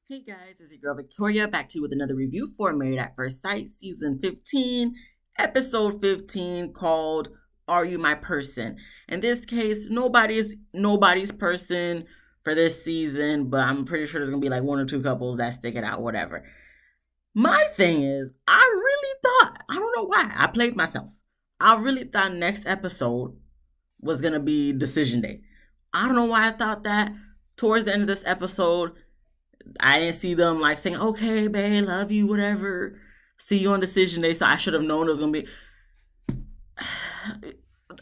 Hey guys, it's your girl Victoria back to you with another review for Married at First Sight, season 15, episode 15, called Are You My Person? In this case, nobody's person for this season, but I'm pretty sure there's gonna be like one or two couples that stick it out, whatever. My thing is, I really thought, I don't know why, I played myself. I really thought next episode was gonna be decision day. I don't know why I thought that. Towards the end of this episode, I didn't see them like saying, okay, babe, love you, whatever. See you on decision day. So I should have known it was going to be.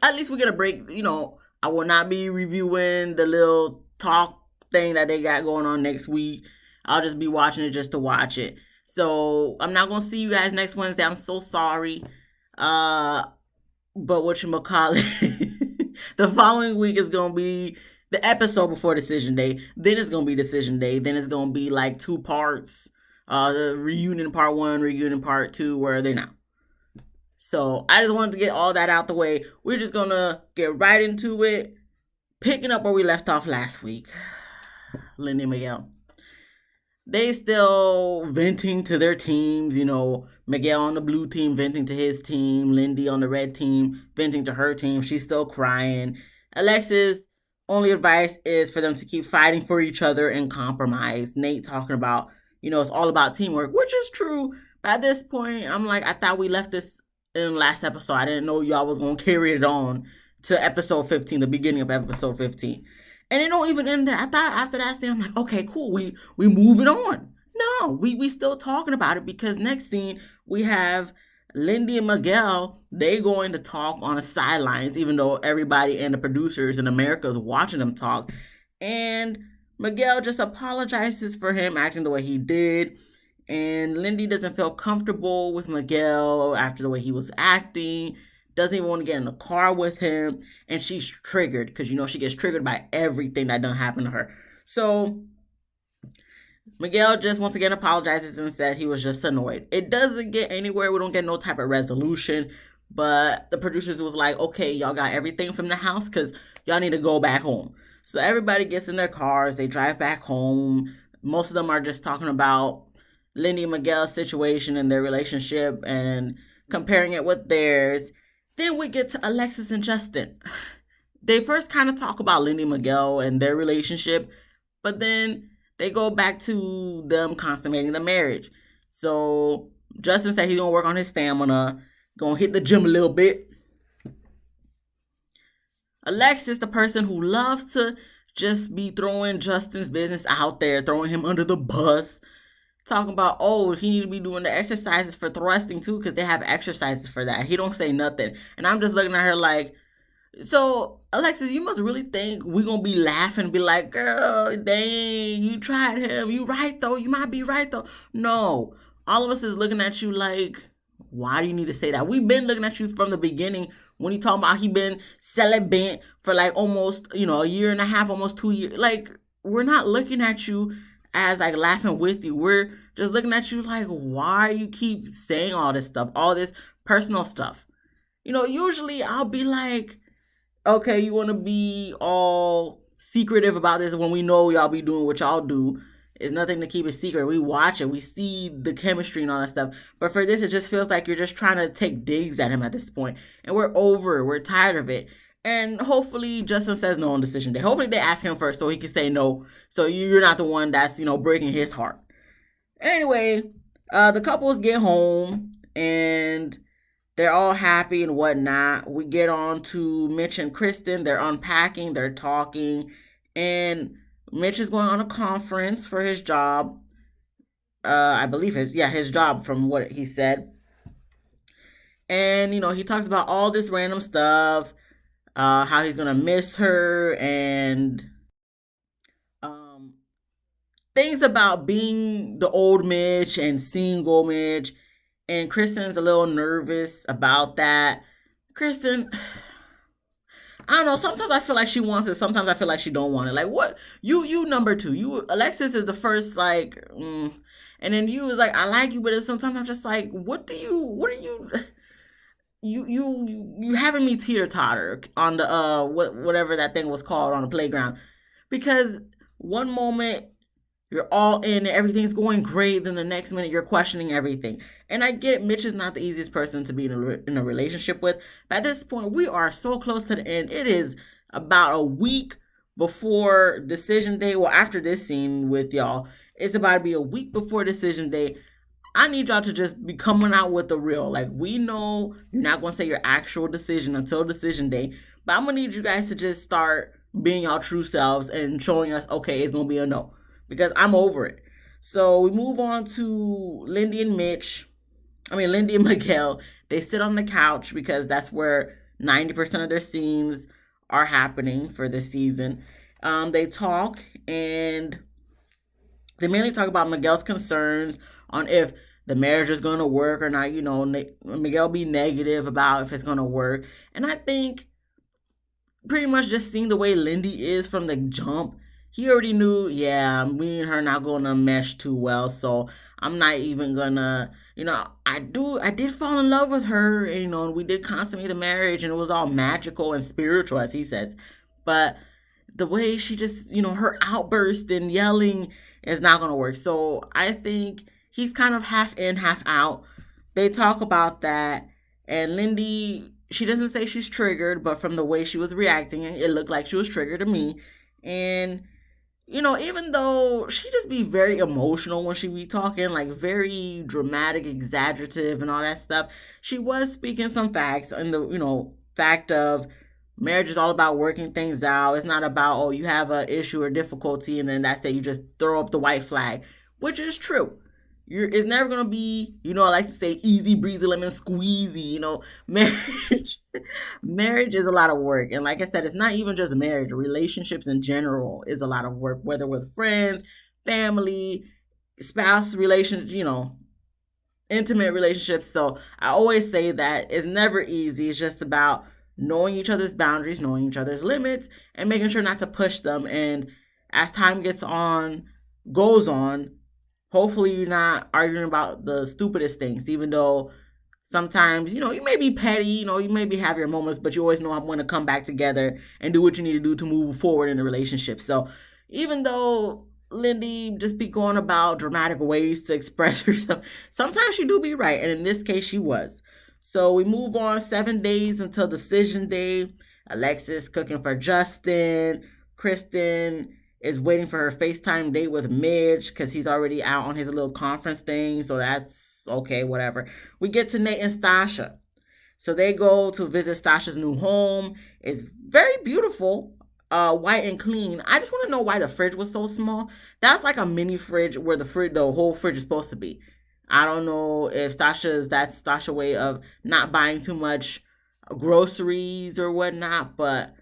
At least we get a break. I will not be reviewing the little talk thing that they got going on next week. I'll just be watching it just to watch it. So I'm not going to see you guys next Wednesday. I'm so sorry. But whatchamacallit, the following week is going to be the episode before decision day. Then it's going to be decision day. Then it's going to be like two parts. The reunion part one, reunion part two, where they're now. So I just wanted to get all that out the way. We're just going to get right into it. Picking up where we left off last week. Lindy and Miguel. They still venting to their teams, Miguel on the blue team venting to his team, Lindy on the red team venting to her team. She's still crying. Alexis' only advice is for them to keep fighting for each other and compromise. Nate talking about, it's all about teamwork, which is true. But at this point, I'm like, I thought we left this in last episode. I didn't know y'all was going to carry it on to episode 15, the beginning of episode 15. And it don't even end there. I thought after that scene, I'm like, okay, cool. We moving on. No, we still talking about it, because next scene we have Lindy and Miguel. They going to talk on the sidelines, even though everybody and the producers in America is watching them talk. And Miguel just apologizes for him acting the way he did. And Lindy doesn't feel comfortable with Miguel after the way he was acting, doesn't even want to get in the car with him, and she's triggered because she gets triggered by everything that done happened to her. So Miguel just once again apologizes and said he was just annoyed. It doesn't get anywhere. We don't get no type of resolution. But the producers was like, okay, y'all got everything from the house because y'all need to go back home. So everybody gets in their cars. They drive back home. Most of them are just talking about Lindy and Miguel's situation and their relationship and comparing it with theirs. Then we get to Alexis and Justin. They first kind of talk about Lindy and Miguel and their relationship, but then they go back to them consummating the marriage. So Justin said he's going to work on his stamina, going to hit the gym a little bit. Alexis, the person who loves to just be throwing Justin's business out there, throwing him under the bus, talking about, oh, he need to be doing the exercises for thrusting too, because they have exercises for that. He don't say nothing. And I'm just looking at her like, so Alexis, you must really think we gonna be laughing and be like, girl, dang, you tried him. You right though. You might be right though. No. All of us is looking at you like, why do you need to say that? We've been looking at you from the beginning when he talking about he been celibate for like almost, a year and a half, almost 2 years. Like, we're not looking at you as like laughing with you. We're just looking at you like, why you keep saying all this stuff, all this personal stuff. Usually I'll be like, okay, you want to be all secretive about this when we know y'all be doing what y'all do. It's nothing to keep it secret. We watch it. We see the chemistry and all that stuff. But for this, it just feels like you're just trying to take digs at him at this point. And we're over it. We're tired of it. And hopefully Justin says no on decision day. Hopefully they ask him first so he can say no. So you're not the one that's, breaking his heart. Anyway, the couples get home and they're all happy and whatnot. We get on to Mitch and Kristen. They're unpacking. They're talking. And Mitch is going on a conference for his job. I believe his job from what he said. And, he talks about all this random stuff. How he's gonna miss her, and things about being the old Mitch and single Mitch. And Kristen's a little nervous about that. Kristen, I don't know. Sometimes I feel like she wants it. Sometimes I feel like she don't want it. Like, what? You number two. You Alexis is the first, like, and then you is like, I like you, but sometimes I'm just like, what are you? You having me teeter totter on the whatever that thing was called on the playground, because one moment you're all in, everything's going great, then the next minute you're questioning everything. And I get Mitch is not the easiest person to be in a relationship with, but at this point, we are so close to the end. It is about a week before decision day. Well, after this scene with y'all, it's about to be a week before decision day. I need y'all to just be coming out with the real. Like, we know you're not going to say your actual decision until decision day, but I'm going to need you guys to just start being your true selves and showing us, okay, it's going to be a no, because I'm over it. So we move on to Lindy and Lindy and Miguel. They sit on the couch because that's where 90% of their scenes are happening for this season. They talk, and they mainly talk about Miguel's concerns on if the marriage is going to work or not. You know, Miguel be negative about if it's going to work. And I think pretty much just seeing the way Lindy is from the jump, he already knew, yeah, me and her not going to mesh too well. So I'm not even going to, I did fall in love with her, and we did consummate the marriage, and it was all magical and spiritual, as he says. But the way she just, her outburst and yelling is not going to work. So I think he's kind of half in, half out. They talk about that, and Lindy, she doesn't say she's triggered, but from the way she was reacting, it looked like she was triggered to me. And, even though she just be very emotional when she be talking, like very dramatic, exaggerative, and all that stuff, she was speaking some facts, and the, fact of marriage is all about working things out. It's not about, oh, you have an issue or difficulty, and then that's it, you just throw up the white flag, which is true. It's never gonna be, I like to say, easy breezy lemon squeezy. Marriage is a lot of work, and like I said, it's not even just marriage. Relationships in general is a lot of work, whether with friends, family, spouse relations, intimate relationships. So I always say that it's never easy. It's just about knowing each other's boundaries, knowing each other's limits, and making sure not to push them. And as time goes on, hopefully you're not arguing about the stupidest things, even though sometimes, you may be petty, you maybe have your moments, but you always know I'm going to come back together and do what you need to do to move forward in the relationship. So even though Lindy just be going about dramatic ways to express herself, sometimes she do be right. And in this case, she was. So we move on 7 days until decision day. Alexis cooking for Justin. Kristen is waiting for her FaceTime date with Midge because he's already out on his little conference thing. So that's okay, whatever. We get to Nate and Stasha. So they go to visit Stasha's new home. It's very beautiful, white and clean. I just want to know why the fridge was so small. That's like a mini fridge where the whole fridge is supposed to be. I don't know if that's Stasha's way of not buying too much groceries or whatnot, but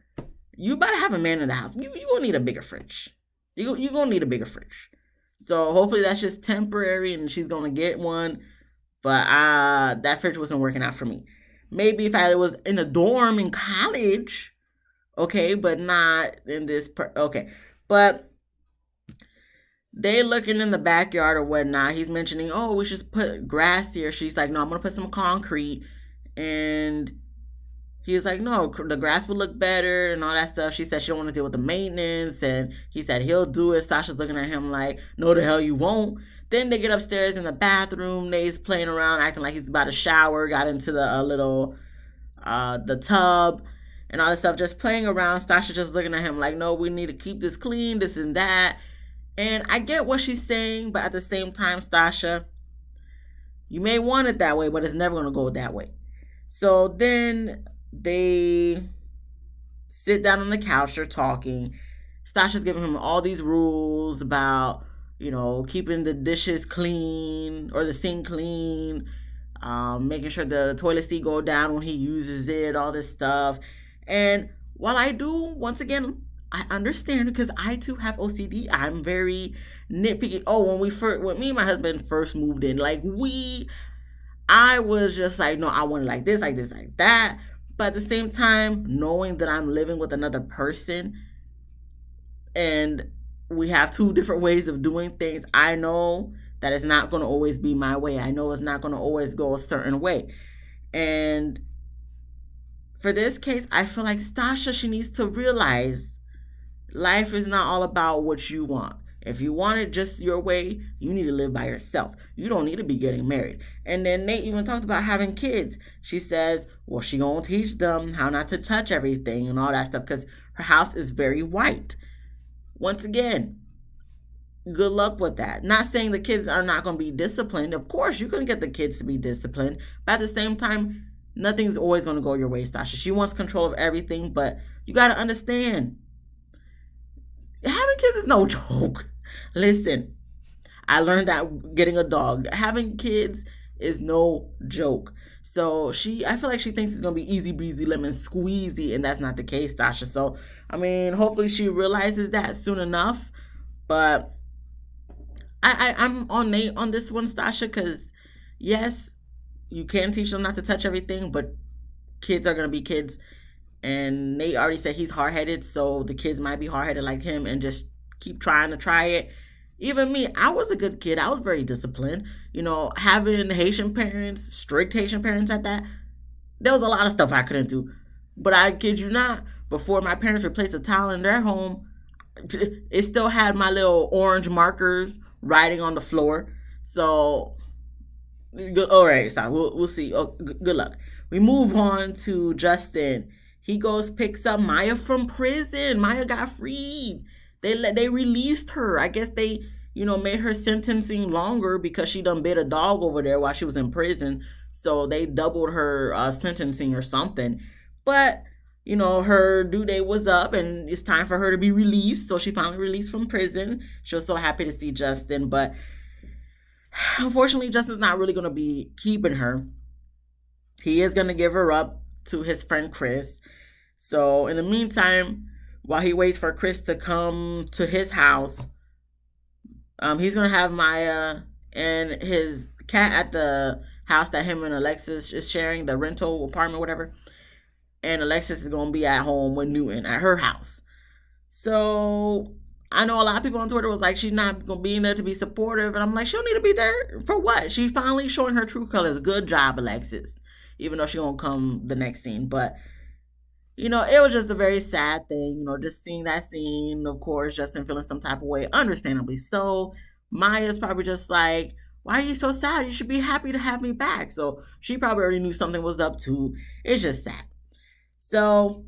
you better have a man in the house. You gonna need a bigger fridge. You gonna need a bigger fridge. So hopefully that's just temporary and she's gonna get one. But that fridge wasn't working out for me. Maybe if I was in a dorm in college, okay, but not in this. Okay, but they looking in the backyard or whatnot. He's mentioning, oh, we should put grass here. She's like, no, I'm gonna put some concrete, and he was like, no, the grass would look better and all that stuff. She said she don't want to deal with the maintenance, and he said he'll do it. Stasha's looking at him like, no, the hell you won't. Then they get upstairs in the bathroom. Nate's playing around, acting like he's about to shower. Got into the the tub and all this stuff, just playing around. Stasha just looking at him like, no, we need to keep this clean, this and that. And I get what she's saying, but at the same time, Stasha, you may want it that way, but it's never going to go that way. So then they sit down on the couch, they're talking. Stasha's giving him all these rules about, keeping the dishes clean or the sink clean, making sure the toilet seat go down when he uses it, all this stuff. And while I do, once again, I understand because I too have OCD. I'm very nitpicky. Oh, when me and my husband first moved in, I was just like, no, I want it like this, like this, like that. But at the same time, knowing that I'm living with another person and we have two different ways of doing things, I know that it's not going to always be my way. I know it's not going to always go a certain way. And for this case, I feel like Stasha, she needs to realize life is not all about what you want. If you want it just your way, you need to live by yourself. You don't need to be getting married. And then Nate even talked about having kids. She says, well, she gonna teach them how not to touch everything and all that stuff because her house is very white. Once again, good luck with that. Not saying the kids are not going to be disciplined. Of course, you can get the kids to be disciplined. But at the same time, nothing's always going to go your way, Stasha. She wants control of everything, but you got to understand, having kids is no joke. Listen, I learned that getting a dog. Having kids is no joke. So I feel like she thinks it's gonna be easy breezy, lemon squeezy, and that's not the case, Stasha. So I mean, hopefully she realizes that soon enough. But I'm on Nate on this one, Stasha, because yes, you can teach them not to touch everything, but kids are gonna be kids, and Nate already said he's hard headed, so the kids might be hard headed like him and just keep trying to try it. Even me, I was a good kid. I was very disciplined. Having Haitian parents, strict Haitian parents at that, there was a lot of stuff I couldn't do. But I kid you not, before my parents replaced the tile in their home, it still had my little orange markers writing on the floor. So, all right, so we'll see. Oh, good luck. We move on to Justin. He picks up Maya from prison. Maya got freed. They released her. I guess they, made her sentencing longer because she done bit a dog over there while she was in prison. So they doubled her sentencing or something. But, her due date was up and it's time for her to be released. So she finally released from prison. She was so happy to see Justin. But unfortunately, Justin's not really going to be keeping her. He is going to give her up to his friend Chris. So in the meantime, while he waits for Chris to come to his house, he's going to have Maya and his cat at the house that him and Alexis is sharing, the rental apartment, whatever. And Alexis is going to be at home with Newton at her house. So I know a lot of people on Twitter was like, she's not going to be in there to be supportive. And I'm like, she don't need to be there for what? She's finally showing her true colors. Good job, Alexis. Even though she won't come the next scene. But it was just a very sad thing, just seeing that scene. Of course, Justin feeling some type of way, understandably so. Maya's probably just like, why are you so sad? You should be happy to have me back. So she probably already knew something was up too. It's just sad. So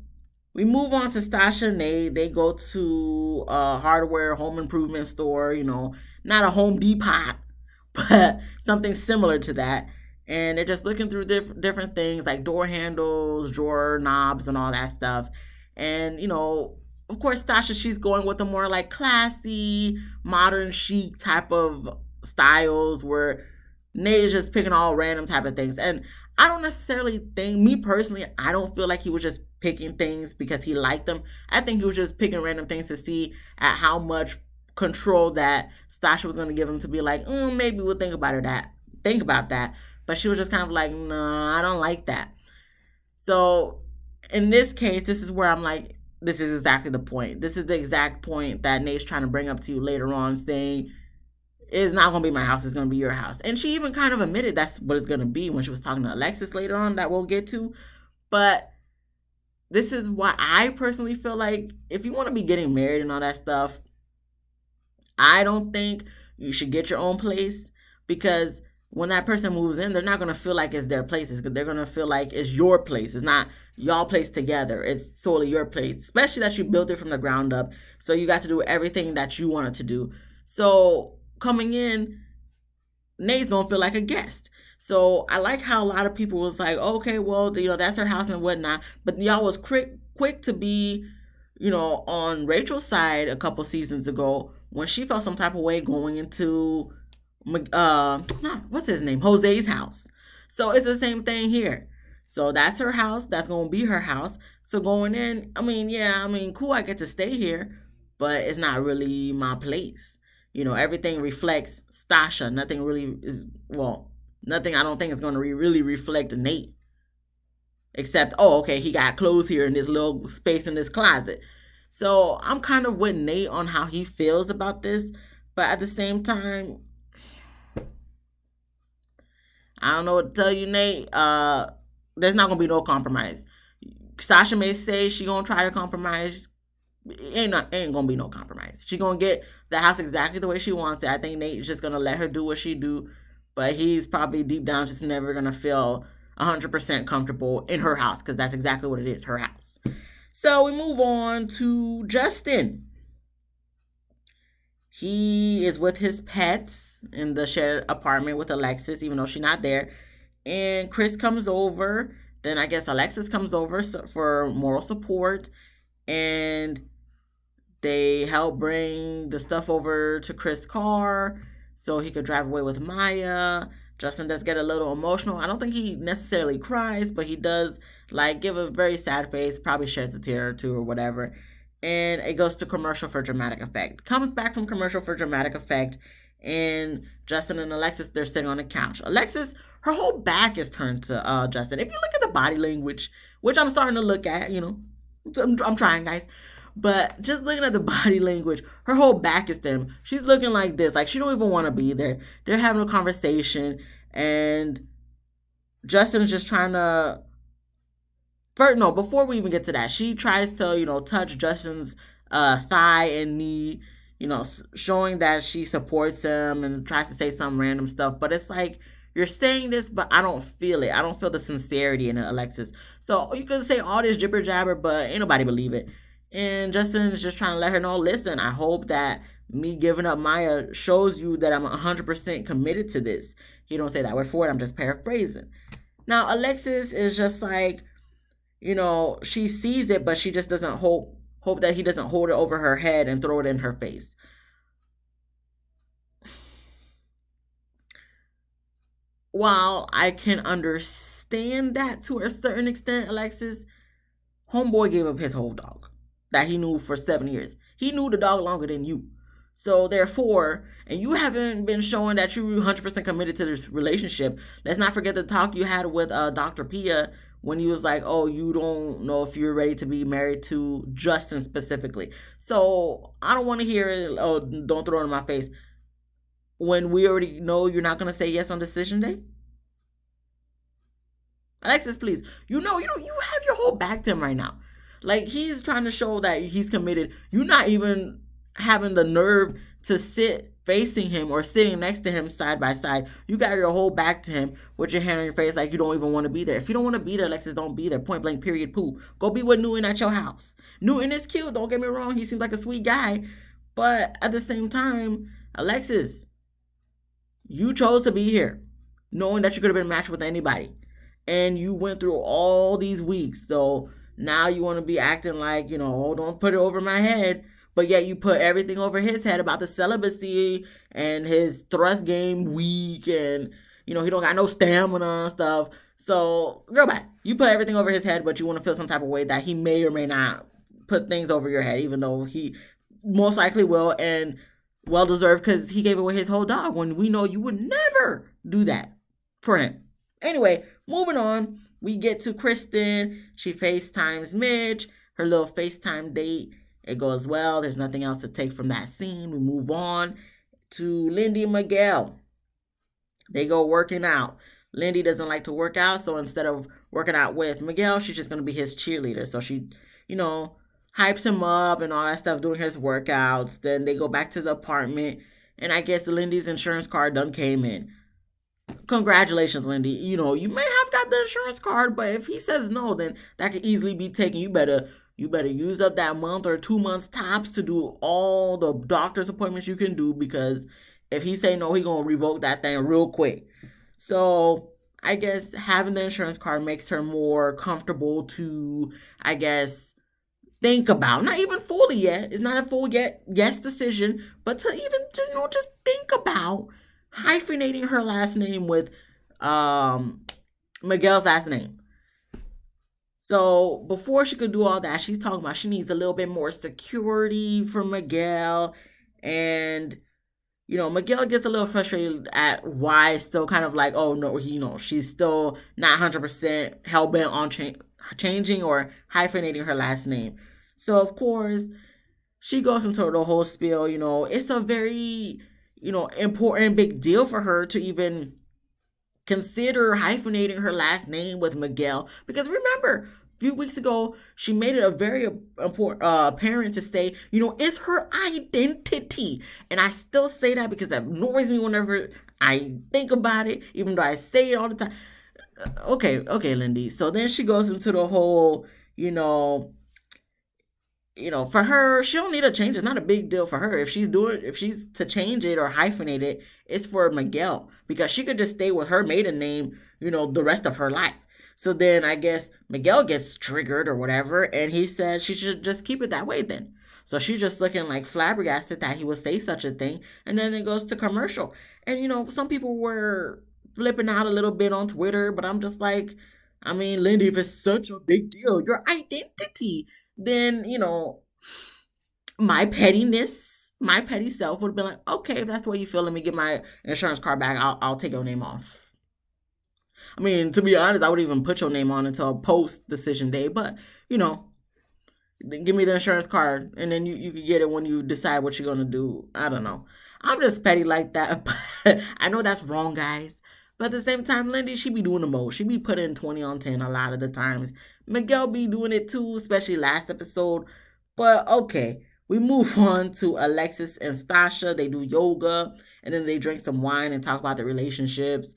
we move on to Stasha and Nate. They go to a hardware home improvement store, not a Home Depot, but something similar to that. And they're just looking through different things like door handles, drawer knobs, and all that stuff. And, of course, Stasha, she's going with a more like classy, modern chic type of styles where Nate is just picking all random type of things. And I don't necessarily think, me personally, I don't feel like he was just picking things because he liked them. I think he was just picking random things to see at how much control that Stasha was going to give him to be like, maybe we'll think about that. But she was just kind of like, nah, I don't like that. So in this case, this is where I'm like, this is exactly the point. This is the exact point that Nate's trying to bring up to you later on, saying, it's not going to be my house, it's going to be your house. And she even kind of admitted that's what it's going to be when she was talking to Alexis later on, that we'll get to. But this is why I personally feel like if you want to be getting married and all that stuff, I don't think you should get your own place, because when that person moves in, they're not going to feel like it's their place. They're going to feel like it's your place. It's not y'all place together. It's solely your place, especially that you built it from the ground up. So you got to do everything that you wanted to do. So coming in, Nate's going to feel like a guest. So I like how a lot of people was like, okay, well, that's her house and whatnot. But y'all was quick to be, on Rachel's side a couple seasons ago when she felt some type of way going into what's his name? Jose's house. So it's the same thing here. So that's her house. That's going to be her house. So going in, cool, I get to stay here, but it's not really my place. Everything reflects Stasha. Nothing I don't think is going to really reflect Nate. Except, he got clothes here in this little space in this closet. So I'm kind of with Nate on how he feels about this. But at the same time, I don't know what to tell you, Nate. There's not going to be no compromise. Stasha may say she going to try to compromise. Ain't gonna be no compromise. She gonna get the house exactly the way she wants it. I think Nate's just gonna let her do what she do, but he's probably deep down just never gonna feel 100% comfortable in her house, because that's exactly what it is, her house. So we move on to Justin. He is with his pets in the shared apartment with Alexis, even though she's not there. And Chris comes over. Then I guess Alexis comes over for moral support. And they help bring the stuff over to Chris' car so he could drive away with Maya. Justin does get a little emotional. I don't think he necessarily cries, but he does like give a very sad face, probably sheds a tear or two or whatever. And it goes to commercial for dramatic effect. Comes back from commercial for dramatic effect, and Justin and Alexis, they're sitting on the couch. Alexis, her whole back is turned to Justin. If you look at the body language, which I'm starting to look at, I'm trying, guys. But just looking at the body language, her whole back is to him. She's looking like this, like she don't even want to be there. They're having a conversation, and Justin's just trying to. Before we even get to that, she tries to, touch Justin's thigh and knee, showing that she supports him, and tries to say some random stuff. But it's like, you're saying this, but I don't feel it. I don't feel the sincerity in it, Alexis. So you could say all this jibber jabber, but ain't nobody believe it. And Justin is just trying to let her know, listen, I hope that me giving up Maya shows you that I'm 100% committed to this. He don't say that word for it. I'm just paraphrasing. Now, Alexis is just like, she sees it, but she just doesn't hope that he doesn't hold it over her head and throw it in her face. While I can understand that to a certain extent, Alexis, homeboy gave up his whole dog that he knew for 7 years. He knew the dog longer than you. So therefore, and you haven't been showing that you're 100% committed to this relationship. Let's not forget the talk you had with Dr. Pia, when he was like, oh, you don't know if you're ready to be married to Justin specifically. So I don't want to hear it, oh, don't throw it in my face, when we already know you're not going to say yes on decision day. Alexis, please. You have your whole back to him right now. Like, he's trying to show that he's committed. You're not even having the nerve to sit facing him or sitting next to him side by side. You got your whole back to him with your hand on your face like you don't even want to be there. If you don't want to be there, Alexis, don't be there. Point blank, period, poo. Go be with Newton at your house. Newton is cute. Don't get me wrong. He seems like a sweet guy. But at the same time, Alexis, you chose to be here knowing that you could have been matched with anybody. And you went through all these weeks. So now you want to be acting like, oh, don't put it over my head. But yet you put everything over his head about the celibacy and his thrust game weak, and, he don't got no stamina and stuff. So, girl, bye. You put everything over his head, but you want to feel some type of way that he may or may not put things over your head, even though he most likely will, and well-deserved, because he gave away his whole dog when we know you would never do that for him. Anyway, moving on, we get to Kristen. She FaceTimes Mitch, her little FaceTime date. It goes well. There's nothing else to take from that scene. We move on to Lindy and Miguel. They go working out. Lindy doesn't like to work out, so instead of working out with Miguel, she's just going to be his cheerleader. So she, hypes him up and all that stuff, doing his workouts. Then they go back to the apartment, and I guess Lindy's insurance card done came in. Congratulations, Lindy. You may have got the insurance card, but if he says no, then that could easily be taken. You better use up that month or 2 months tops to do all the doctor's appointments you can do, because if he say no, he gonna revoke that thing real quick. So I guess having the insurance card makes her more comfortable to, I guess, think about. Not even fully yet. It's not a full yes decision, but to even just think about hyphenating her last name with Miguel's last name. So before she could do all that, she's talking about she needs a little bit more security for Miguel. And, Miguel gets a little frustrated at why it's still kind of like, oh, no, she's still not 100% hell-bent on changing or hyphenating her last name. So, of course, she goes into the whole spiel. It's a very, important big deal for her to even consider hyphenating her last name with Miguel. Because remember, few weeks ago, she made it a very important apparent to say, it's her identity. And I still say that because that annoys me whenever I think about it, even though I say it all the time. Okay, Lindy. So then she goes into the whole, you know, for her, she don't need a change. It's not a big deal for her. If she's to change it or hyphenate it, it's for Miguel because she could just stay with her maiden name, the rest of her life. So then I guess Miguel gets triggered or whatever, and he said she should just keep it that way then. So she's just looking like flabbergasted that he would say such a thing, and then it goes to commercial. And some people were flipping out a little bit on Twitter, but I'm just like, I mean, Lindy, if it's such a big deal, your identity, then my my petty self would have been like, okay, if that's the way you feel, let me get my insurance card back. I'll take your name off. I mean, to be honest, I would even put your name on until post decision day, but give me the insurance card and then you can get it when you decide what you're gonna do. I don't know. I'm just petty like that, but I know that's wrong, guys. But at the same time, Lindy, she be doing the most. She be putting 20 on 10 a lot of the times. Miguel be doing it too, especially last episode. But okay, we move on to Alexis and Stasha. They do yoga and then they drink some wine and talk about their relationships.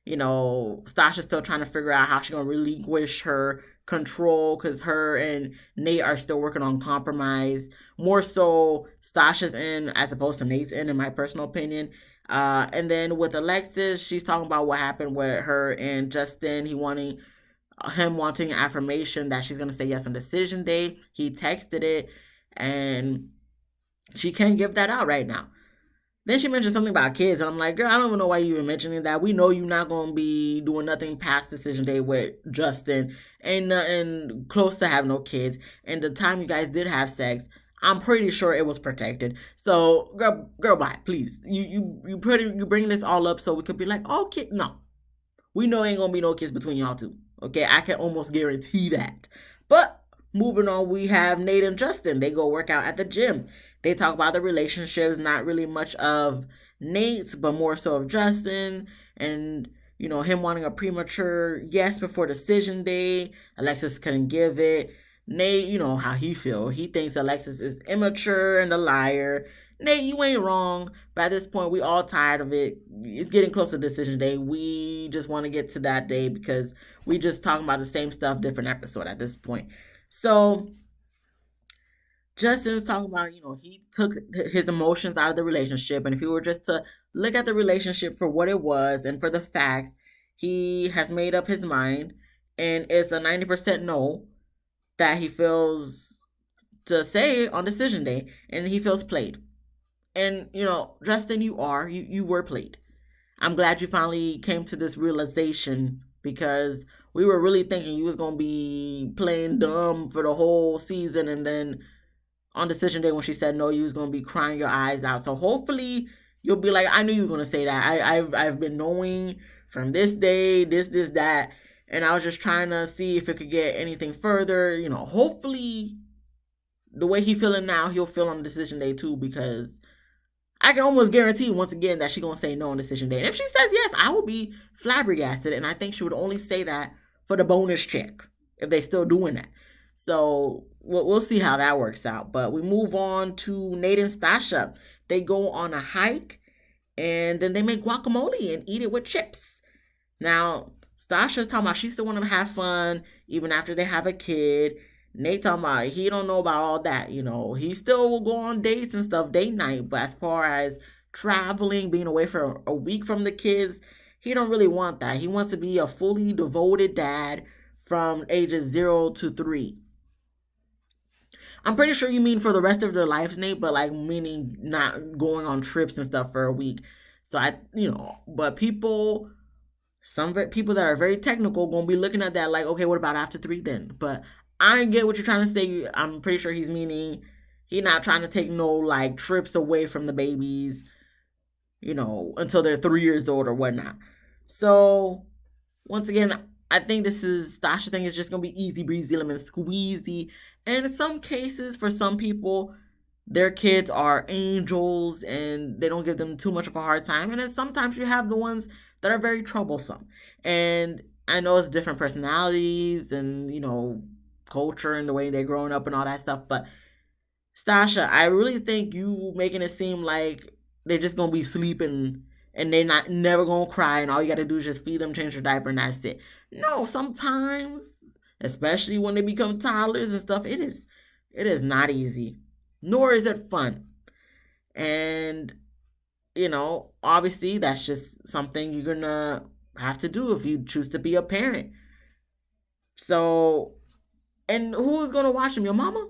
Stasha's still trying to figure out how she's going to relinquish her control because her and Nate are still working on compromise. More so, Stasha's in as opposed to Nate's in my personal opinion. And then with Alexis, she's talking about what happened with her and Justin. Him wanting affirmation that she's going to say yes on decision day. He texted it and she can't give that out right now. Then she mentioned something about kids, and I'm like, girl, I don't even know why you even mentioning that. We know you're not going to be doing nothing past decision day with Justin. Ain't nothing close to have no kids. And the time you guys did have sex, I'm pretty sure it was protected. So, girl, bye, please. You bring this all up so we could be like, oh, kid, no. We know ain't going to be no kids between y'all two. Okay, I can almost guarantee that. But moving on, we have Nate and Justin. They go work out at the gym. They talk about the relationships, not really much of Nate's, but more so of Justin and, him wanting a premature yes before decision day. Alexis couldn't give it. Nate, how he feel. He thinks Alexis is immature and a liar. Nate, you ain't wrong. But at this point, we all tired of it. It's getting close to decision day. We just want to get to that day because we just talking about the same stuff, different episode at this point. So Justin's talking about, he took his emotions out of the relationship. And if he were just to look at the relationship for what it was and for the facts, he has made up his mind. And it's a 90% no that he feels to say on decision day. And he feels played. And, Justin, you were played. I'm glad you finally came to this realization because we were really thinking you was going to be playing dumb for the whole season. And then on decision day when she said no, you was going to be crying your eyes out. So hopefully you'll be like, I knew you were going to say that. I've been knowing from this day, this, that. And I was just trying to see if it could get anything further. Hopefully the way he's feeling now, he'll feel on decision day too, because I can almost guarantee once again that she's going to say no on decision day. And if she says yes, I will be flabbergasted. And I think she would only say that for the bonus check if they still doing that. So we'll see how that works out. But we move on to Nate and Stasha. They go on a hike and then they make guacamole and eat it with chips. Now, Stasha's talking about she still want to have fun even after they have a kid. Nate talking about he don't know about all that. He still will go on dates and stuff, date night. But as far as traveling, being away for a week from the kids, he don't really want that. He wants to be a fully devoted dad from ages 0 to 3. I'm pretty sure you mean for the rest of their lives, Nate, but meaning not going on trips and stuff for a week. So but some people that are very technical gonna be looking at that like, okay, what about after 3 then? But I get what you're trying to say. I'm pretty sure he's meaning he's not trying to take no trips away from the babies, until they're 3 years old or whatnot. So once again, I think this is Stasha thing is just gonna be easy breezy, lemon squeezy. And in some cases, for some people, their kids are angels and they don't give them too much of a hard time. And then sometimes you have the ones that are very troublesome. And I know it's different personalities and culture and the way they're growing up and all that stuff. But Stasha, I really think you making it seem like they're just gonna be sleeping and they're not never gonna cry and all you gotta do is just feed them, change their diaper, and that's it. No, sometimes, especially when they become toddlers and stuff, it is not easy. Nor is it fun. And obviously that's just something you're gonna have to do if you choose to be a parent. So, and who's gonna watch him? Your mama?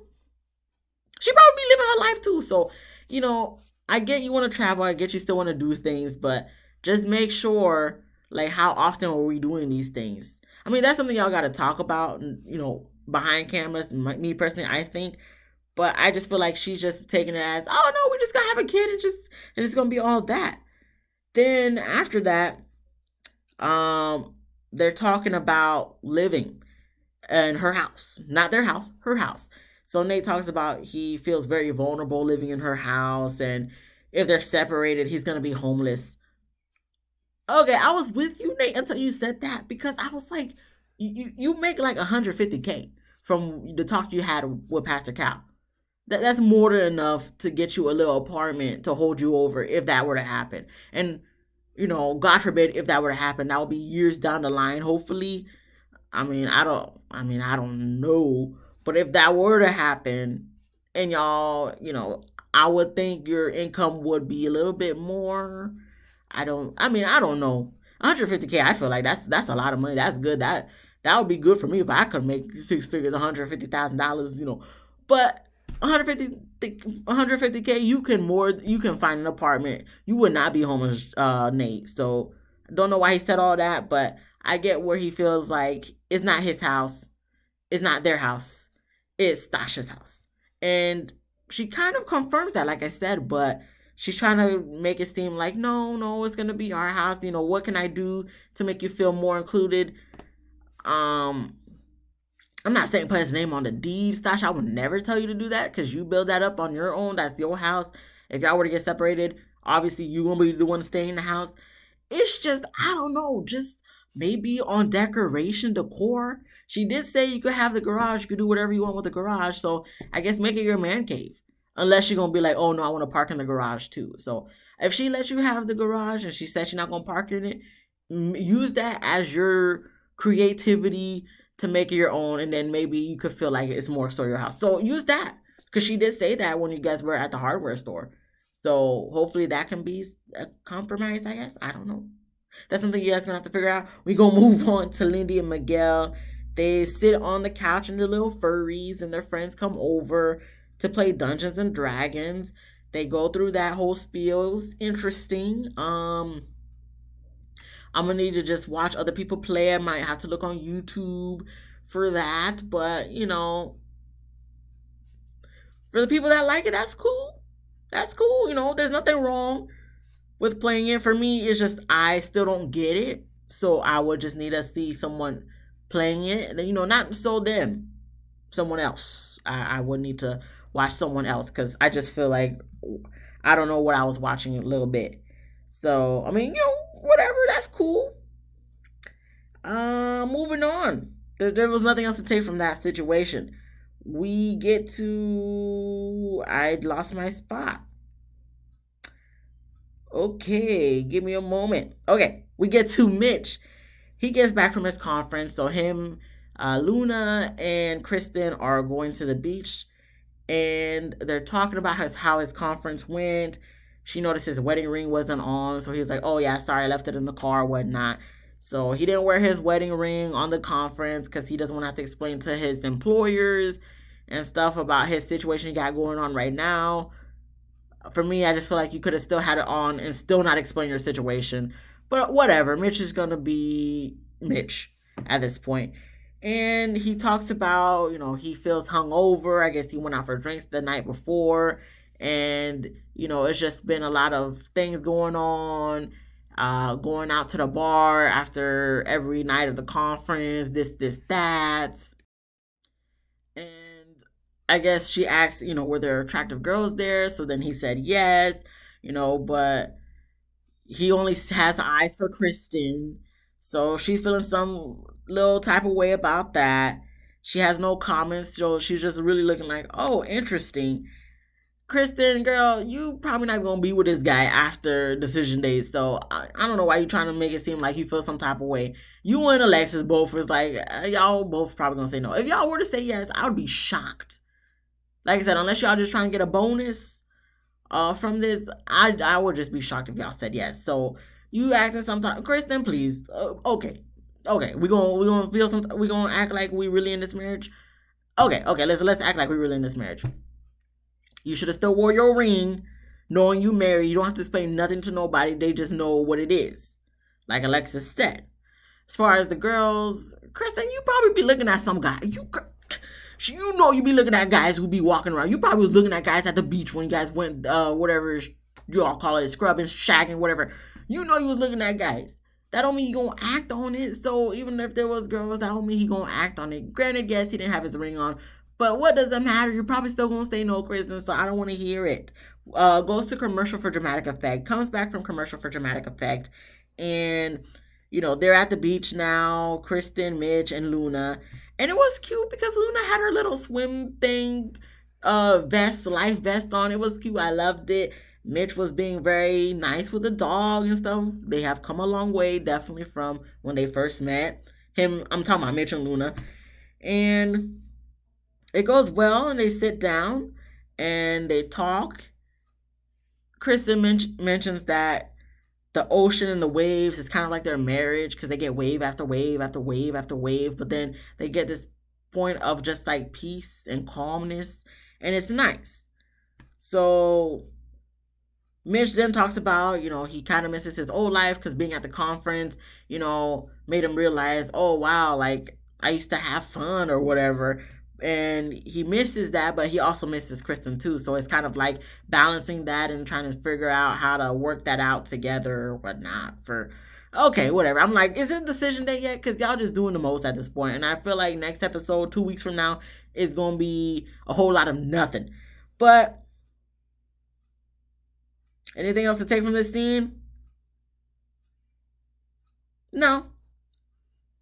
She probably be living her life too. So, you know, I get you want to travel. I get you still want to do things, but just make sure, like, how often are we doing these things? I mean, that's something y'all got to talk about, behind cameras. Me personally, I think, but I just feel like she's just taking it as, oh no, we're just gonna have a kid and it's gonna be all that. Then after that, um, they're talking about living in her house, not their house, her house. So Nate talks about he feels very vulnerable living in her house, and if they're separated, he's gonna be homeless. Okay, I was with you, Nate, until you said that because I was like, you make like 150K from the talk you had with Pastor Cal. That's more than enough to get you a little apartment to hold you over if that were to happen. And God forbid if that were to happen, that would be years down the line. Hopefully, I don't know, but if that were to happen, and y'all, I would think your income would be a little bit more. I don't know. 150K, I feel like that's a lot of money. That's good. That would be good for me if I could make six figures, $150,000. But 150K, you can find an apartment. You would not be homeless, Nate. So I don't know why he said all that, but I get where he feels like it's not his house, it's not their house, it's Stasha's house, and she kind of confirms that, like I said, but she's trying to make it seem like no, no, it's gonna be our house. What can I do to make you feel more included? Um, I'm not saying put his name on the deed, Stasha. I would never tell you to do that because you build that up on your own. That's your house. If y'all were to get separated, obviously you gonna be the one staying in the house. It's just, I don't know, just maybe on decoration decor. She did say you could have the garage, you could do whatever you want with the garage. So I guess make it your man cave. Unless you're gonna be like, oh no, I want to park in the garage too. So if she lets you have the garage and she says she's not gonna park in it, use that as your creativity to make it your own, and then maybe you could feel like it's more so your house. So use that because she did say that when you guys were at the hardware store. So hopefully that can be a compromise. I guess I don't know. That's something you guys gonna have to figure out. We gonna move on to Lindy and Miguel. They sit on the couch in their little furries, and their friends come over to play Dungeons and Dragons. They go through that whole spiel. It was interesting. I'm gonna need to just watch other people play. I might have to look on YouTube for that. But for the people that like it, that's cool. That's cool. There's nothing wrong with playing it. For me, it's just I still don't get it. So I would just need to see someone playing it. And then, not so them, someone else. I would need to watch someone else because I just feel like I don't know what I was watching a little bit. So I mean, whatever, that's cool. Moving on. There was nothing else to take from that situation. We get to I lost my spot. Okay, give me a moment. Okay, we get to Mitch. He gets back from his conference, so him, Luna, and Kristen are going to the beach, and they're talking about how his conference went. She noticed his wedding ring wasn't on, so he was like, "Oh yeah, sorry, I left it in the car, whatnot." So he didn't wear his wedding ring on the conference because he doesn't want to have to explain to his employers and stuff about his situation he got going on right now. For me, I just feel like you could have still had it on and still not explain your situation. But whatever, Mitch is going to be Mitch at this point. And he talks about, he feels hungover. I guess he went out for drinks the night before. And, it's just been a lot of things going on. Going out to the bar after every night of the conference, this, that. And I guess she asked, were there attractive girls there? So then he said yes, but he only has eyes for Kristen. So she's feeling some little type of way about that. She has no comments, so she's just really looking like, oh, interesting. Kristen, girl, you probably not gonna be with this guy after decision day. So I don't know why you trying to make it seem like you feel some type of way. You and Alexis both was like, y'all both probably gonna say no. If y'all were to say yes, I would be shocked. Like I said, unless y'all just trying to get a bonus from this, I would just be shocked if y'all said yes. So you acting sometime, Kristen, please. Okay, we gonna feel some. We gonna act like we really in this marriage. Okay, let's act like we really in this marriage. You should have still wore your ring, knowing you married. You don't have to explain nothing to nobody. They just know what it is. Like Alexis said. As far as the girls, Kristen, you probably be looking at some guy. You know you be looking at guys who be walking around. You probably was looking at guys at the beach when you guys went, whatever you all call it, scrubbing, shagging, whatever. You know you was looking at guys. That don't mean you gonna act on it. So even if there was girls, that don't mean he gonna act on it. Granted, yes, he didn't have his ring on. But what does it matter? You're probably still gonna say no, Kristen, so I don't want to hear it. Goes to commercial for dramatic effect. Comes back from commercial for dramatic effect. And, they're at the beach now. Kristen, Mitch, and Luna. And it was cute because Luna had her little swim thing, life vest on. It was cute. I loved it. Mitch was being very nice with the dog and stuff. They have come a long way, definitely, from when they first met. I'm talking about Mitch and Luna. And it goes well, and they sit down, and they talk. Kristen mentions that the ocean and the waves is kind of like their marriage because they get wave after wave after wave after wave, but then they get this point of just like peace and calmness, and it's nice. So Mitch then talks about, he kind of misses his old life because being at the conference, made him realize, oh, wow, like I used to have fun or whatever. And he misses that, but he also misses Kristen too. So it's kind of like balancing that and trying to figure out how to work that out together or whatnot. Okay, whatever. I'm like, is it decision day yet? Because y'all just doing the most at this point. And I feel like next episode, 2 weeks from now, is going to be a whole lot of nothing. But anything else to take from this scene? No.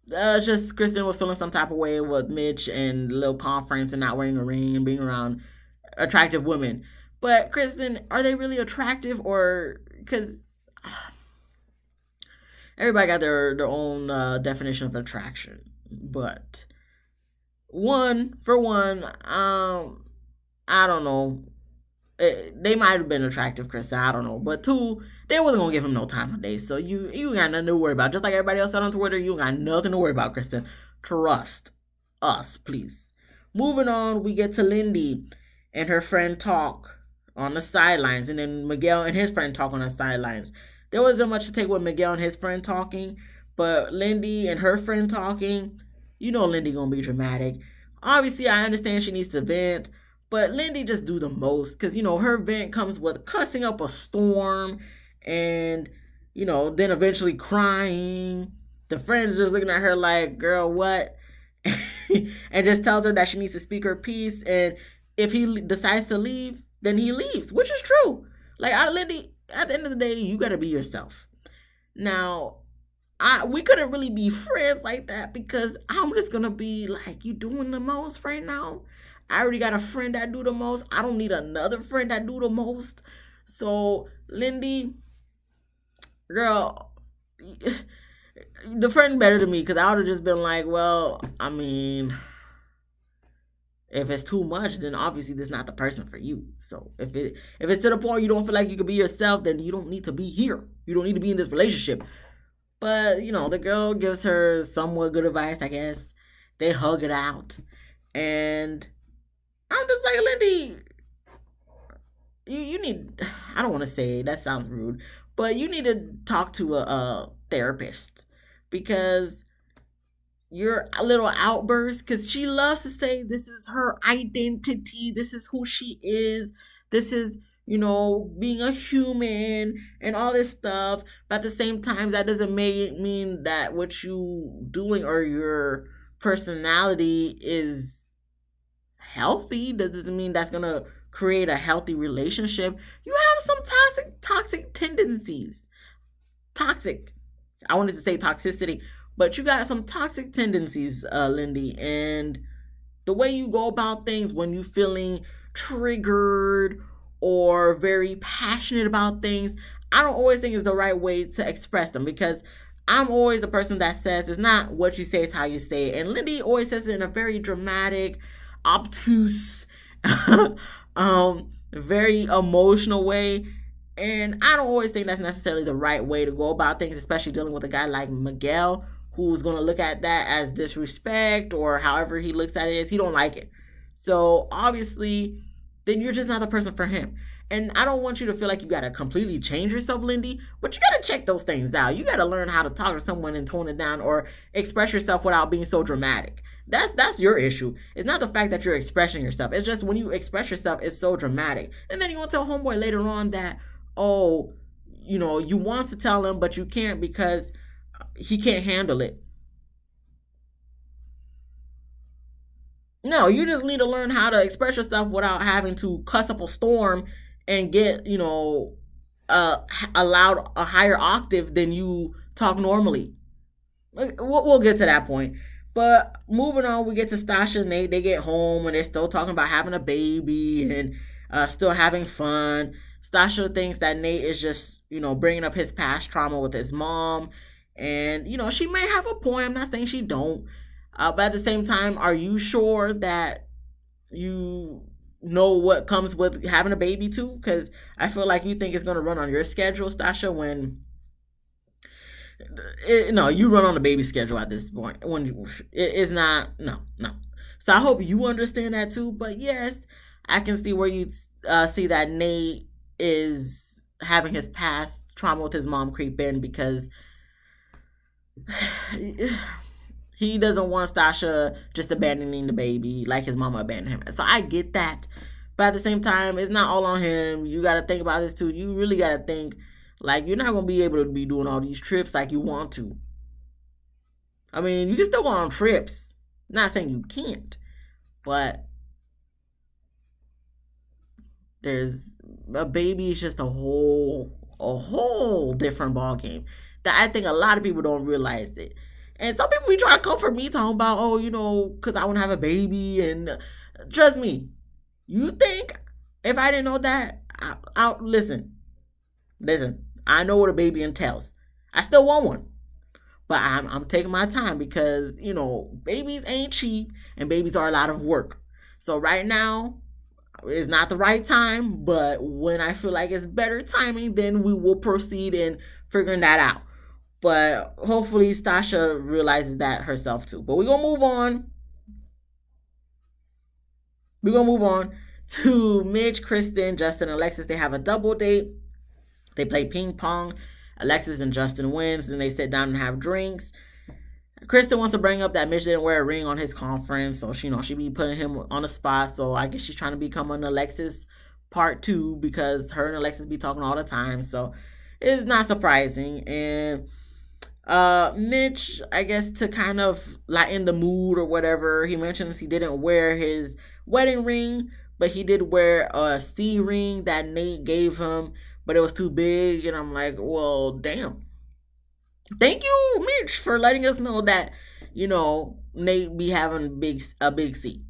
Just Kristen was feeling some type of way with Mitch and the little conference and not wearing a ring and being around attractive women. But Kristen, are they really attractive? Or because everybody got their own definition of attraction. But for one, I don't know. They might have been attractive, Kristen. I don't know. But two, they wasn't going to give him no time of day. So you got nothing to worry about. Just like everybody else said on Twitter, you got nothing to worry about, Kristen. Trust us, please. Moving on, we get to Lindy and her friend talk on the sidelines. And then Miguel and his friend talk on the sidelines. There wasn't much to take with Miguel and his friend talking. But Lindy and her friend talking, Lindy going to be dramatic. Obviously, I understand she needs to vent. But Lindy just do the most because, her vent comes with cussing up a storm and, then eventually crying. The friend's just looking at her like, girl, what? And just tells her that she needs to speak her piece. And if he decides to leave, then he leaves, which is true. Like, Lindy, at the end of the day, you got to be yourself. Now, we couldn't really be friends like that because I'm just going to be like, you doing the most right now? I already got a friend that do the most. I don't need another friend that do the most. So, Lindy, girl, the friend better than me because I would have just been like, well, I mean, if it's too much, then obviously this is not the person for you. So if it's to the point you don't feel like you can be yourself, then you don't need to be here. You don't need to be in this relationship. But, the girl gives her somewhat good advice, I guess. They hug it out. And I'm just like, Lindy, you need, I don't want to say, that sounds rude, but you need to talk to a therapist because your little outburst, because she loves to say this is her identity, this is who she is, this is, being a human and all this stuff. But at the same time, that doesn't mean that what you doing or your personality is healthy. That doesn't mean that's gonna create a healthy relationship. You have some toxic tendencies. I wanted to say toxicity, but you got some toxic tendencies, Lindy, and The way you go about things when you feeling triggered or very passionate about things, I don't always think is the right way to express them, because I'm always a person that says it's not what you say, it's how you say it. And Lindy always says it in a very dramatic, obtuse, very emotional way. And I don't always think that's necessarily the right way to go about things, especially dealing with a guy like Miguel, who's going to look at that as disrespect, or however he looks at it is he don't like it. So obviously, then you're just not the person for him. And I don't want you to feel like you got to completely change yourself, Lindy, but you got to check those things out. You got to learn how to talk to someone and tone it down, or express yourself without being so dramatic. That's your issue. It's not the fact that you're expressing yourself. It's just when you express yourself, it's so dramatic. And then you want to tell homeboy later on that, oh, you want to tell him, but you can't because he can't handle it. No, you just need to learn how to express yourself without having to cuss up a storm and get, allowed a higher octave than you talk normally. We'll get to that point. But moving on, we get to Stasha and Nate. They get home and they're still talking about having a baby and still having fun. Stasha thinks that Nate is just, bringing up his past trauma with his mom. And, she may have a point. I'm not saying she don't. But at the same time, are you sure that you know what comes with having a baby too? Because I feel like you think it's going to run on your schedule, Stasha, when no, you run on the baby schedule at this point. When it is not, no. So I hope you understand that too. But yes, I can see where you see that Nate is having his past trauma with his mom creep in, because he doesn't want Stasha just abandoning the baby like his mama abandoned him. So I get that. But at the same time, it's not all on him. You got to think about this too. You really got to think, like, you're not going to be able to be doing all these trips like you want to. I mean, you can still go on trips. Not saying you can't. But there's a baby is just a whole different ball game that I think a lot of people don't realize it. And some people be trying to comfort me talking about, because I want to have a baby. And trust me, you think if I didn't know that, I listen, I know what a baby entails. I still want one. But I'm taking my time because, babies ain't cheap and babies are a lot of work. So right now is not the right time, but when I feel like it's better timing, then we will proceed in figuring that out. But hopefully Stasha realizes that herself too. But we're going to move on. We're going to move on to Mitch, Kristen, Justin, and Alexis. They have a double date. They play ping pong. Alexis and Justin wins. Then they sit down and have drinks. Kristen wants to bring up that Mitch didn't wear a ring on his conference. So, she be putting him on the spot. So I guess she's trying to become an Alexis part 2, because her and Alexis be talking all the time. So it's not surprising. And Mitch, I guess to kind of lighten the mood or whatever, he mentions he didn't wear his wedding ring, but he did wear a C ring that Nate gave him, but it was too big. And I'm like, well, damn. Thank you, Mitch, for letting us know that, Nate be having a big C.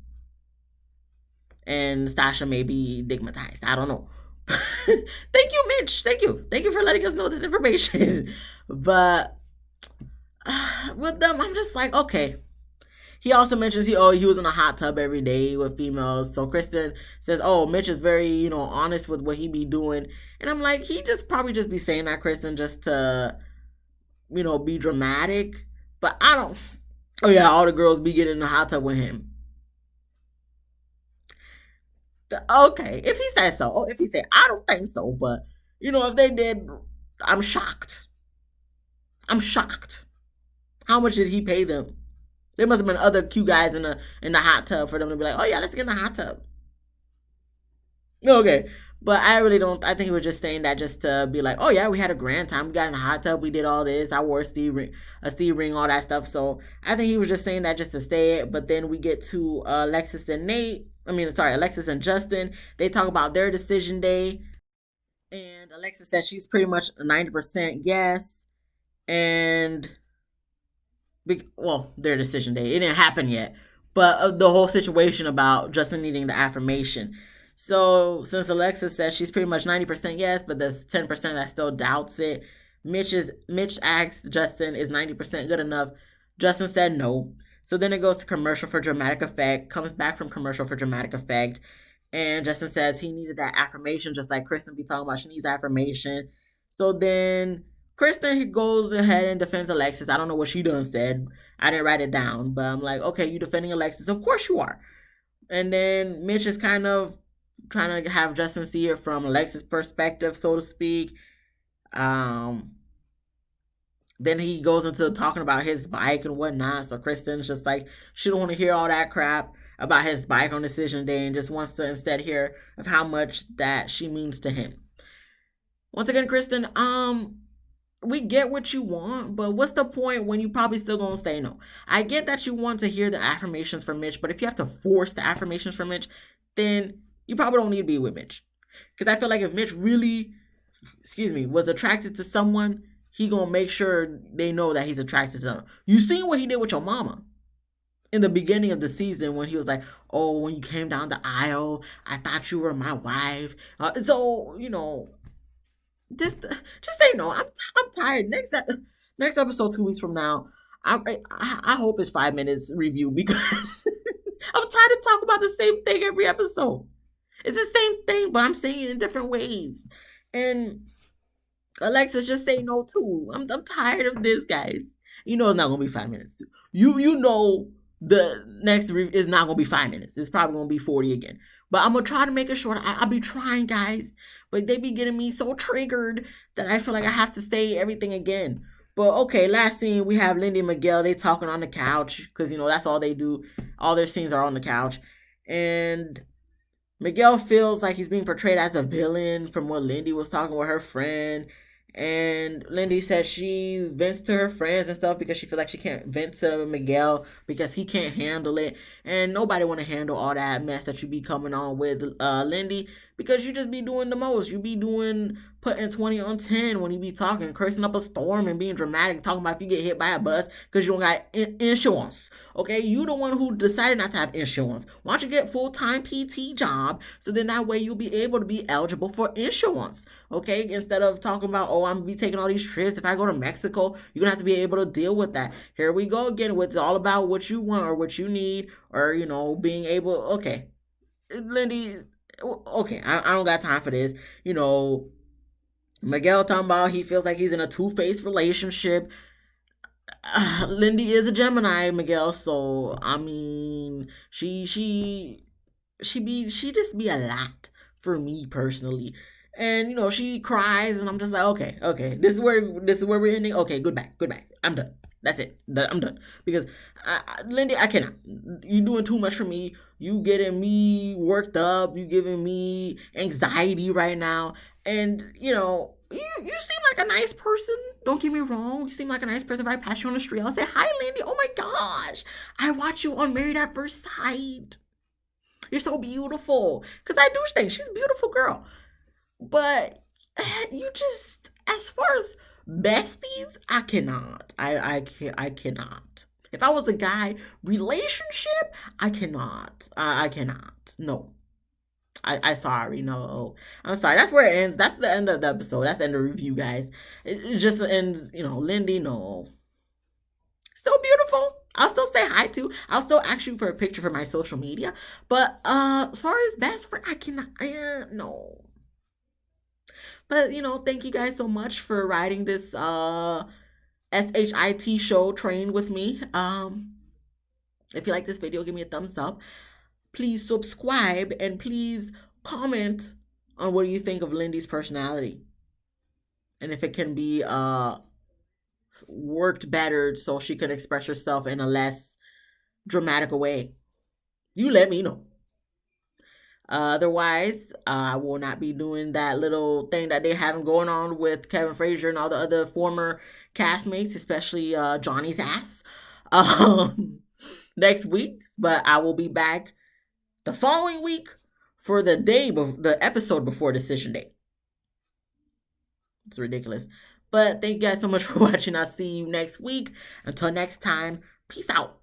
And Stasha may be stigmatized. I don't know. Thank you, Mitch. Thank you. Thank you for letting us know this information. But with them, I'm just like, okay. He also mentions he was in a hot tub every day with females. So Kristen says, oh, Mitch is very, honest with what he be doing. And I'm like, he just probably just be saying that, Kristen, just to, be dramatic. But I don't. Oh yeah, all the girls be getting in the hot tub with him. Okay, if he said so. If he said, I don't think so. But, if they did, I'm shocked. How much did he pay them? There must have been other cute guys in the hot tub for them to be like, oh yeah, let's get in the hot tub. Okay. But I really don't. I think he was just saying that just to be like, oh yeah, we had a grand time. We got in the hot tub. We did all this. I wore a C ring, all that stuff. So I think he was just saying that just to say it. But then we get to Alexis and Justin. They talk about their decision day. And Alexis said she's pretty much 90% yes. And, their decision day. It didn't happen yet. But the whole situation about Justin needing the affirmation. So since Alexis says she's pretty much 90% yes, but there's 10% that still doubts it. Mitch asks Justin, is 90% good enough? Justin said no. So then it goes to commercial for dramatic effect, comes back from commercial for dramatic effect, and Justin says he needed that affirmation, just like Kristen be talking about. She needs affirmation. So then Kristen goes ahead and defends Alexis. I don't know what she done said. I didn't write it down, but I'm like, okay, you defending Alexis? Of course you are. And then Mitch is kind of trying to have Justin see it from Alexis' perspective, so to speak. Then he goes into talking about his bike and whatnot. So Kristen's just like, she don't want to hear all that crap about his bike on decision day and just wants to instead hear of how much that she means to him. Once again, Kristen, we get what you want, but what's the point when you probably still gonna say no? I get that you want to hear the affirmations from Mitch, but if you have to force the affirmations from Mitch, then you probably don't need to be with Mitch. Because I feel like if Mitch really, was attracted to someone, he gonna make sure they know that he's attracted to them. You seen what he did with your mama in the beginning of the season when he was like, oh, when you came down the aisle, I thought you were my wife. So, just say no. I'm tired. Next episode 2 weeks from now, I hope it's 5 minutes review because I'm tired of talking about the same thing every episode. It's the same thing, but I'm saying it in different ways. And Alexis, just say no too. I'm tired of this, guys. You know it's not gonna be 5 minutes. You know the next is not gonna be 5 minutes. It's probably gonna be 40 again. But I'm gonna try to make it short. I'll be trying, guys. But they be getting me so triggered that I feel like I have to say everything again. But okay, last scene we have Lindy and Miguel. They talking on the couch because that's all they do. All their scenes are on the couch, and Miguel feels like he's being portrayed as the villain from what Lindy was talking with her friend. And Lindy said she vents to her friends and stuff because she feels like she can't vent to Miguel because he can't handle it. And nobody want to handle all that mess that you be coming on with, Lindy, because you just be doing the most. You be putting 20 on 10 when you be talking, cursing up a storm and being dramatic, talking about if you get hit by a bus because you don't got insurance. Okay, you the one who decided not to have insurance. Why don't you get full-time PT job so then that way you'll be able to be eligible for insurance? Okay, instead of talking about, oh, I'm gonna be taking all these trips. If I go to Mexico, you're gonna have to be able to deal with that. Here we go again. It's all about what you want or what you need, or being able. Okay, Lindy. Okay, I don't got time for this. Miguel talking about he feels like he's in a two-faced relationship. Lindy is a Gemini, Miguel. So I mean, she just be a lot for me personally. And she cries, and I'm just like, okay, this is where we're ending. Okay, goodbye. I'm done. That's it. I'm done because Lindy, I cannot. You doing too much for me. You getting me worked up. You giving me anxiety right now, and you seem like a nice person. Don't get me wrong. You seem like a nice person. If I pass you on the street, I'll say hi, Lindy. Oh my gosh, I watch you on Married at First Sight. You're so beautiful. Cause I do think she's a beautiful girl. But you just, as far as besties, I cannot. I cannot. If I was a guy, relationship, I cannot. I cannot. No. I sorry, no. I'm sorry. That's where it ends. That's the end of the episode. That's the end of the review, guys. It just ends, Lindy, no. Still beautiful. I'll still say hi to. I'll still ask you for a picture for my social media. But as far as best friend, I cannot. No. But thank you guys so much for riding this SHIT show train with me. If you like this video, give me a thumbs up. Please subscribe and please comment on what you think of Lindy's personality. And if it can be worked better so she can express herself in a less dramatic way. You let me know. Otherwise, I will not be doing that little thing that they have going on with Kevin Frazier and all the other former castmates, especially Johnny's ass, next week. But I will be back the following week for the episode before decision day. It's ridiculous. But thank you guys so much for watching. I'll see you next week. Until next time, peace out.